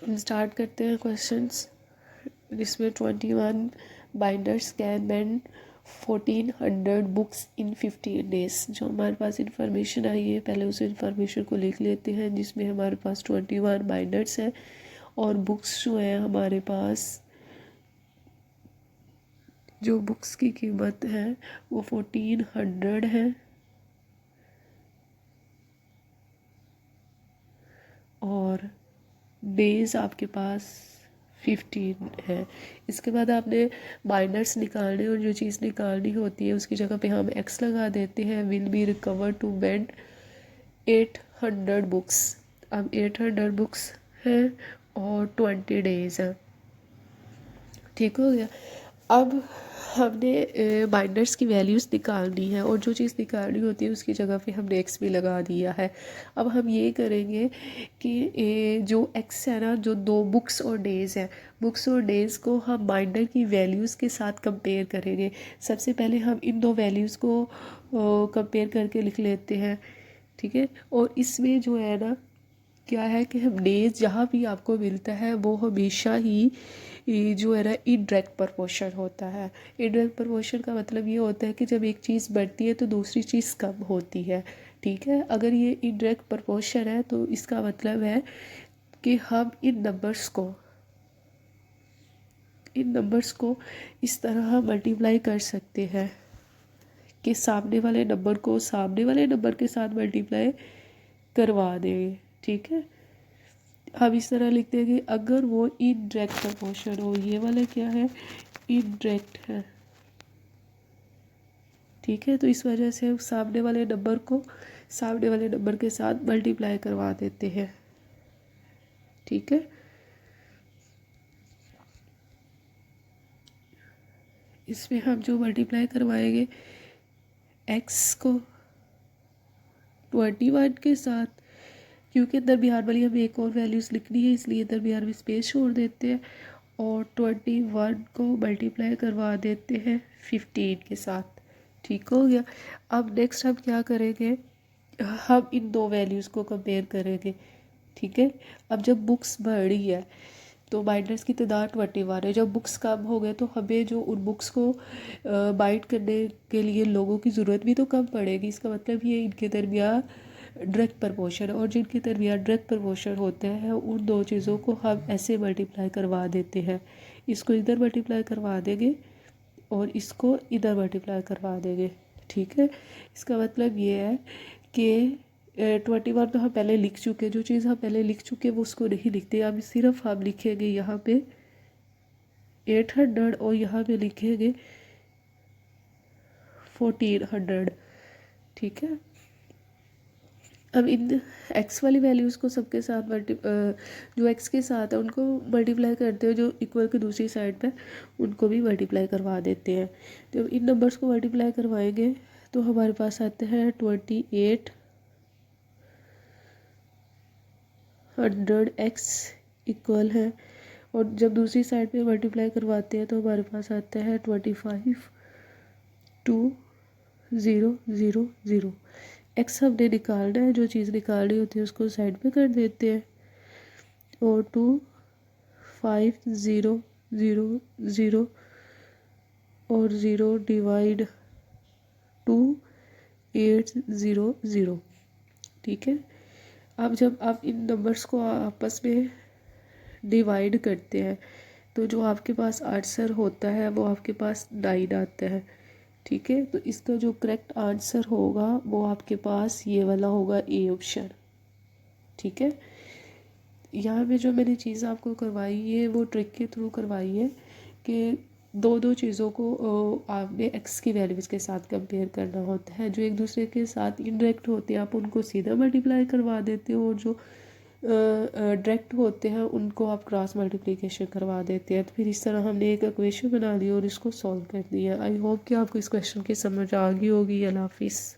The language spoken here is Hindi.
स्टार्ट करते हैं क्वेश्चंस। जिसमें 21 binders can mend 1400 books in 15 days. जो हमारे पास इंफॉर्मेशन आई है पहले उस इंफॉर्मेशन को लिख लेते हैं, जिसमें हमारे पास 21 बाइंडर्स हैं और बुक्स जो है हमारे पास, जो बुक्स की कीमत है वो 1400 है और डेज आपके पास 15 है। इसके बाद आपने बाइंडर्स निकालने और जो चीज़ निकालनी होती है उसकी जगह पे हम एक्स लगा देते हैं। Will be recover to bend 800 books. अब 800 बुक्स हैं और 20 डेज हैं। ठीक हो गया। अब हमने बाइंडर्स की वैल्यूज़ निकालनी है और जो चीज़ निकालनी होती है उसकी जगह पे हमने एक्स भी लगा दिया है। अब हम ये करेंगे कि जो एक्स है ना, जो दो बुक्स और डेज़ हैं, बुक्स और डेज़ को हम बाइंडर की वैल्यूज़ के साथ कंपेयर करेंगे। सबसे पहले हम इन दो वैल्यूज़ को कंपेयर करके लिख लेते हैं। ठीक है। और इसमें जो है ना क्या है कि हम डेज जहाँ भी आपको मिलता है वो हमेशा ही जो है ना इनडायरेक्ट प्रपोर्शन होता है। इनडायरेक्ट प्रपोर्शन का मतलब ये होता है कि जब एक चीज़ बढ़ती है तो दूसरी चीज़ कम होती है। ठीक है। अगर ये इनडायरेक्ट प्रपोर्शन है तो इसका मतलब है कि हम इन नंबर्स को इस तरह मल्टीप्लाई कर सकते हैं कि सामने वाले नंबर को सामने वाले नंबर के साथ मल्टीप्लाई करवा दें। ठीक है। हम इस तरह लिखते हैं कि अगर वो इनडायरेक्ट प्रपोर्शन हो, ये वाला क्या है, इनडायरेक्ट है। ठीक है। तो इस वजह से हम सामने वाले नंबर को सामने वाले नंबर के साथ मल्टीप्लाई करवा देते हैं। ठीक है। इसमें हम जो मल्टीप्लाई करवाएंगे एक्स को 21 के साथ, क्योंकि दरमियान वाली हमें एक और वैल्यूज़ लिखनी है इसलिए दरमियान में स्पेस छोड़ देते हैं और 21 को मल्टीप्लाई करवा देते हैं 15 के साथ। ठीक हो गया। अब नेक्स्ट हम क्या करेंगे, हम इन दो वैल्यूज़ को कंपेयर करेंगे। ठीक है। अब जब बुक्स बढ़ी है तो बाइंडर्स की तादाद 21 है। जब बुक्स कम हो गए तो हमें जो उन बुक्स को बाइंड करने के लिए लोगों की ज़रूरत भी तो कम पड़ेगी। इसका मतलब ये इनके दरमियान डायरेक्ट प्रपोर्शन, और जिनके दरमियान डायरेक्ट प्रपोर्शन होते हैं उन दो चीज़ों को हम ऐसे मल्टीप्लाई करवा देते हैं। इसको इधर मल्टीप्लाई करवा देंगे और इसको इधर मल्टीप्लाई करवा देंगे। ठीक है। इसका मतलब ये है कि 21 तो हम पहले लिख चुके, जो चीज़ हम पहले लिख चुके वो उसको नहीं लिखते। अब सिर्फ हम लिखेंगे यहाँ पे 800 और यहाँ पे लिखेंगे 1400। ठीक है। अब इन एक्स वाली वैल्यूज़ को सबके साथ जो एक्स के साथ है उनको मल्टीप्लाई करते हैं, जो इक्वल की दूसरी साइड पे उनको भी मल्टीप्लाई करवा देते हैं। जब इन नंबर्स को मल्टीप्लाई करवाएंगे तो हमारे पास आते हैं 2800x इक्वल है, और जब दूसरी साइड पे मल्टीप्लाई करवाते हैं तो हमारे पास आता है 252000। एक्स हमने निकालना है, जो चीज़ निकालनी होती है उसको साइड पे कर देते हैं और 2500 और 0 डिवाइड 2800। ठीक है। अब जब आप इन नंबर्स को आपस में डिवाइड करते हैं तो जो आपके पास आंसर होता है वो आपके पास 9 आता है। ठीक है। तो इसका जो करेक्ट आंसर होगा वो आपके पास ये वाला होगा, ए ऑप्शन। ठीक है। यहाँ पे जो मैंने चीज़ आपको करवाई है वो ट्रिक के थ्रू करवाई है कि दो दो चीज़ों को आपने एक्स की वैल्यूज़ के साथ कंपेयर करना होता है। जो एक दूसरे के साथ इनडायरेक्ट होते हैं आप उनको सीधा मल्टीप्लाई करवा देते हो, और जो डायरेक्ट होते हैं उनको आप क्रॉस मल्टीप्लिकेशन करवा देते हैं। तो फिर इस तरह हमने एक इक्वेशन बना दी और इसको सॉल्व कर दिया। आई होप कि आपको इस क्वेश्चन की समझ आ गई होगी। अल्लाह हाफिज़।